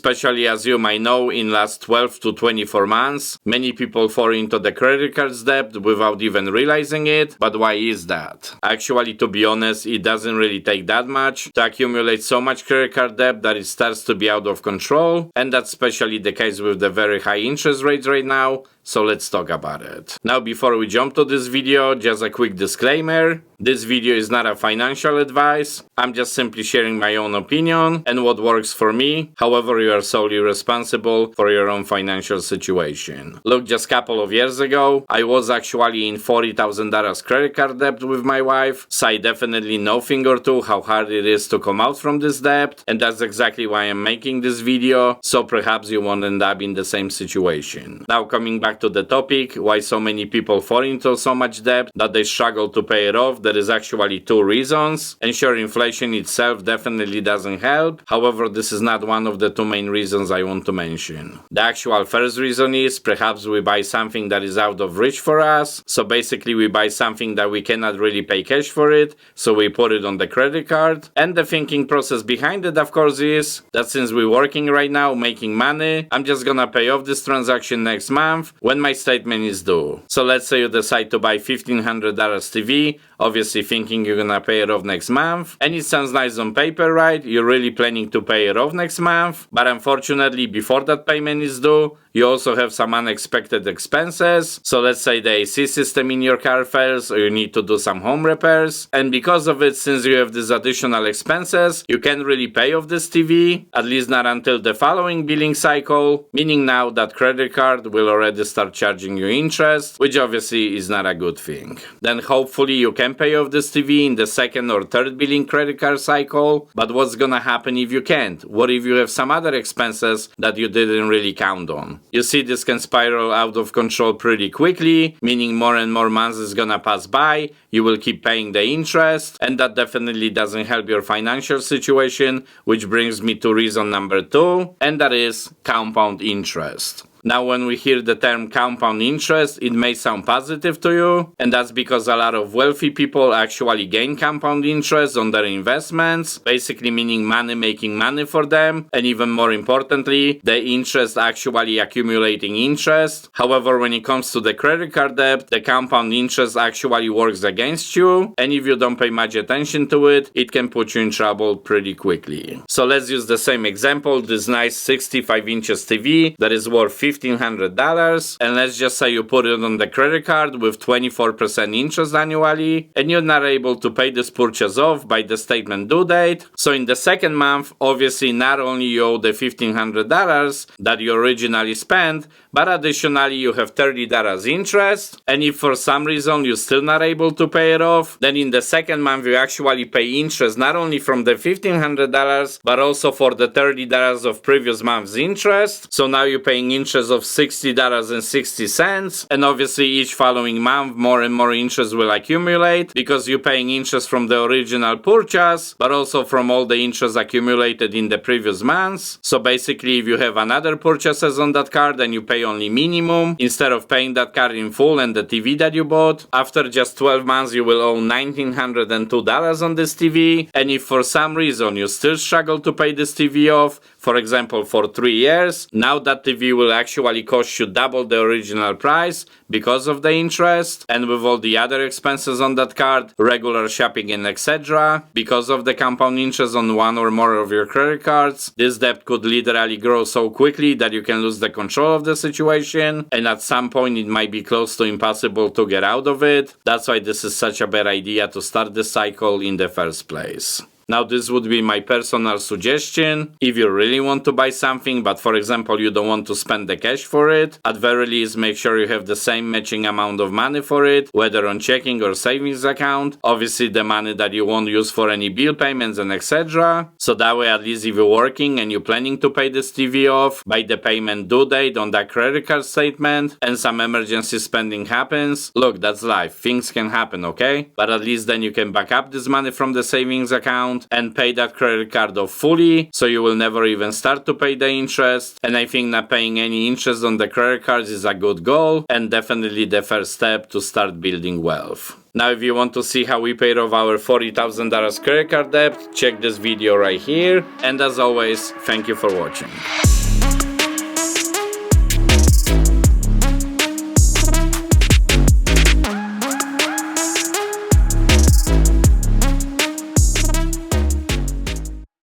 especially as you might know, in last 12 to 24 months, many people fall into the credit cards debt without even realizing it. But why is that? Actually, to be honest, it doesn't really take that much to accumulate so much credit card debt that it starts to be out of control, and that's especially the case with the very high interest rates right now. So let's talk about it. Now, before we jump to this video, just a quick disclaimer. This video is not a financial advice. I'm just simply sharing my own opinion and what works for me. However, you are solely responsible for your own financial situation. Look, just a couple of years ago, I was actually in $40,000 credit card debt with my wife, so I definitely know thing or two how hard it is to come out from this debt, and that's exactly why I'm making this video, so perhaps you won't end up in the same situation. Now, coming back to the topic, why so many people fall into so much debt that they struggle to pay it off, there is actually two reasons. And sure, inflation itself definitely doesn't help. However, this is not one of the two main reasons I want to mention. The actual first reason is perhaps we buy something that is out of reach for us. So basically we buy something that we cannot really pay cash for it, so we put it on the credit card. And the thinking process behind it, of course, is that since we're working right now, making money, I'm just gonna pay off this transaction next month when my statement is due. So let's say you decide to buy $1,500 TV, obviously thinking you're gonna pay it off next month, and it sounds nice on paper, right? You're really planning to pay it off next month, but unfortunately before that payment is due, you also have some unexpected expenses. So let's say the AC system in your car fails, or you need to do some home repairs, and because of it, since you have these additional expenses, you can't really pay off this TV, at least not until the following billing cycle, meaning now that credit card will already start charging you interest, which obviously is not a good thing. Then hopefully you can pay off this TV in the second or third billing credit card cycle, but what's gonna happen if you can't? What if you have some other expenses that you didn't really count on? You see, this can spiral out of control pretty quickly, meaning more and more months is gonna pass by, you will keep paying the interest, and that definitely doesn't help your financial situation, which brings me to reason number two, and that is compound interest. Now, when we hear the term compound interest, it may sound positive to you, and that's because a lot of wealthy people actually gain compound interest on their investments, basically meaning money making money for them, and even more importantly, the interest actually accumulating interest. However, when it comes to the credit card debt, the compound interest actually works against you, and if you don't pay much attention to it, it can put you in trouble pretty quickly. So let's use the same example, this nice 65 inches TV that is worth $1,500, and let's just say you put it on the credit card with 24% interest annually, and you're not able to pay this purchase off by the statement due date. So in the second month, obviously not only you owe the $1,500 that you originally spent, but additionally you have $30 interest, and if for some reason you're still not able to pay it off, then in the second month you actually pay interest not only from the $1,500 but also for the $30 of previous month's interest. So now you're paying interest of $60.60, and obviously each following month more and more interest will accumulate because you're paying interest from the original purchase but also from all the interest accumulated in the previous months. So basically if you have another purchases on that card and you pay only minimum instead of paying that card in full and the TV that you bought, after just 12 months you will owe $1,902 on this TV, and if for some reason you still struggle to pay this TV off, for example for 3 years, now that TV will actually cost you double the original price because of the interest, and with all the other expenses on that card, regular shopping and etc., because of the compound interest on one or more of your credit cards, this debt could literally grow so quickly that you can lose the control of the situation, and at some point it might be close to impossible to get out of it. That's why this is such a bad idea to start the cycle in the first place. Now this would be my personal suggestion. If you really want to buy something, but for example you don't want to spend the cash for it, at very least make sure you have the same matching amount of money for it, whether on checking or savings account. Obviously the money that you won't use for any bill payments and etc. So that way at least if you're working and you're planning to pay this TV off by the payment due date on that credit card statement and some emergency spending happens, look, that's life. Things can happen, okay? But at least then you can back up this money from the savings account and pay that credit card off fully, so you will never even start to pay the interest. And I think not paying any interest on the credit cards is a good goal and definitely the first step to start building wealth. Now if you want to see how we paid off our $40,000 credit card debt, check this video right here. And as always, thank you for watching.